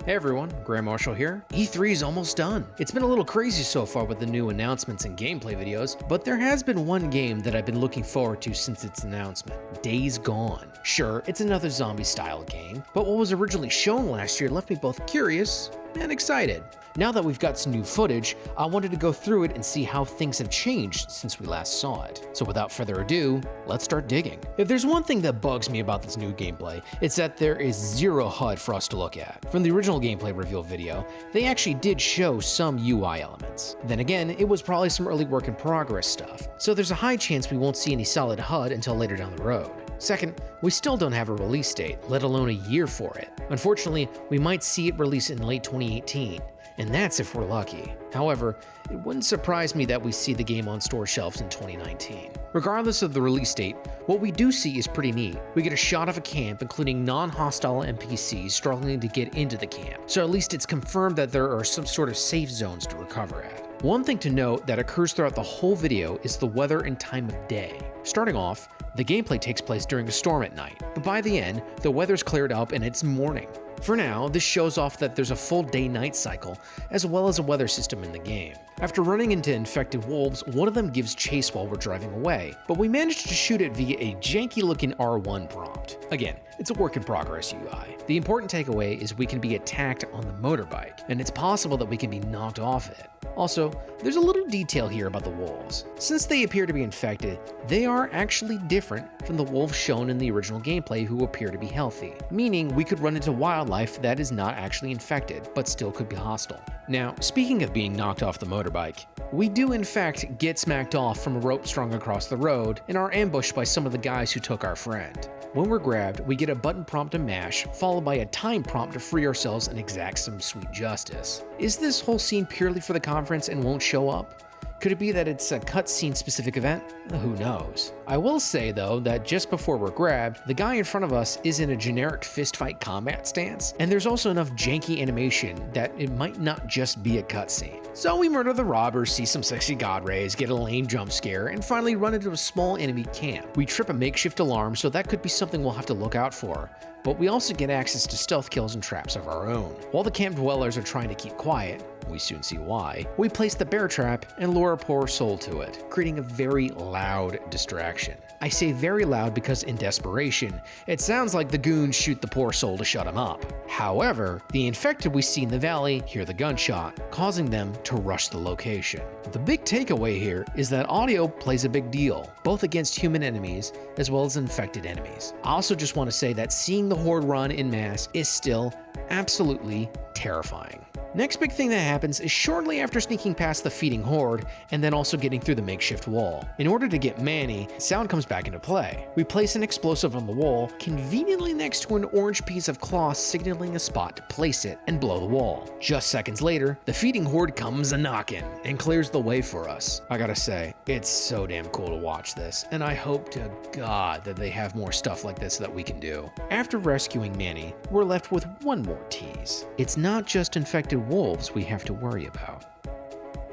Hey everyone, Graham Marshall here. E3 is almost done. It's been a little crazy so far with the new announcements and gameplay videos, but there has been one game that I've been looking forward to since its announcement, Days Gone. Sure, it's another zombie-style game, but what was originally shown last year left me both curious and excited. Now that we've got some new footage, I wanted to go through it and see how things have changed since we last saw it. So without further ado, let's start digging. If there's one thing that bugs me about this new gameplay, it's that there is zero HUD for us to look at. From the original gameplay reveal video, they actually did show some UI elements. Then again, it was probably some early work in progress stuff, so there's a high chance we won't see any solid HUD until later down the road. Second, we still don't have a release date, let alone a year for it. Unfortunately, we might see it release in late 2018. And that's if we're lucky. However, it wouldn't surprise me that we see the game on store shelves in 2019. Regardless of the release date, what we do see is pretty neat. We get a shot of a camp, including non-hostile NPCs struggling to get into the camp, so at least it's confirmed that there are some sort of safe zones to recover at. One thing to note that occurs throughout the whole video is the weather and time of day. Starting off, the gameplay takes place during a storm at night, but by the end, the weather's cleared up and it's morning. For now, this shows off that there's a full day-night cycle, as well as a weather system in the game. After running into infected wolves, one of them gives chase while we're driving away, but we managed to shoot it via a janky-looking R1 prompt. Again, it's a work in progress UI. The important takeaway is we can be attacked on the motorbike, and it's possible that we can be knocked off it. Also, there's a little detail here about the wolves. Since they appear to be infected, they are actually different from the wolves shown in the original gameplay who appear to be healthy, meaning we could run into wildlife that is not actually infected, but still could be hostile. Now, speaking of being knocked off the motorbike, we do in fact get smacked off from a rope strung across the road and are ambushed by some of the guys who took our friend. When we're grabbed, we get a button prompt to mash, followed by a time prompt to free ourselves and exact some sweet justice. Is this whole scene purely for the conference and won't show up? Could it be that it's a cutscene specific event? Who knows? I will say though that just before we're grabbed, the guy in front of us is in a generic fistfight combat stance, and there's also enough janky animation that it might not just be a cutscene. So we murder the robbers, see some sexy god rays, get a lame jump scare, and finally run into a small enemy camp. We trip a makeshift alarm, so that could be something we'll have to look out for. But we also get access to stealth kills and traps of our own. While the camp dwellers are trying to keep quiet, we soon see why, we place the bear trap and lure a poor soul to it, creating a very loud distraction. I say very loud because in desperation, it sounds like the goons shoot the poor soul to shut him up. However, the infected we see in the valley hear the gunshot, causing them to rush the location. The big takeaway here is that audio plays a big deal, both against human enemies as well as infected enemies. I also just want to say that seeing the horde run en masse is still absolutely terrifying. Next big thing that happens is shortly after sneaking past the feeding horde and then also getting through the makeshift wall. In order to get Manny, sound comes back into play. We place an explosive on the wall, conveniently next to an orange piece of cloth signaling a spot to place it and blow the wall. Just seconds later, the feeding horde comes a-knockin' and clears the way for us. I gotta say, it's so damn cool to watch this, and I hope to God that they have more stuff like this that we can do. After rescuing Manny, we're left with one more tease. It's not just infected wolves we have to worry about.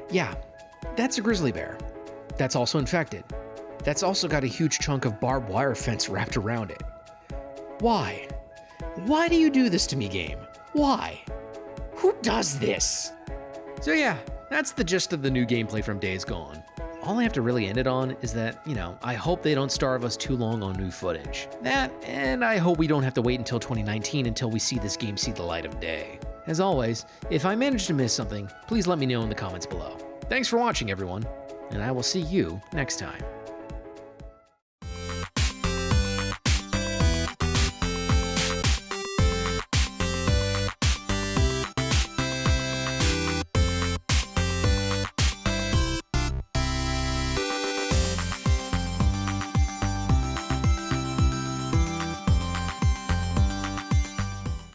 Yeah, that's a grizzly bear. That's also infected. That's also got a huge chunk of barbed wire fence wrapped around it. Why? Why do you do this to me, game? Why? Who does this? So yeah, that's the gist of the new gameplay from Days Gone. All I have to really end it on is that, I hope they don't starve us too long on new footage. That, and I hope we don't have to wait until 2019 until we see this game see the light of day. As always, if I manage to miss something, please let me know in the comments below. Thanks for watching, everyone, and I will see you next time.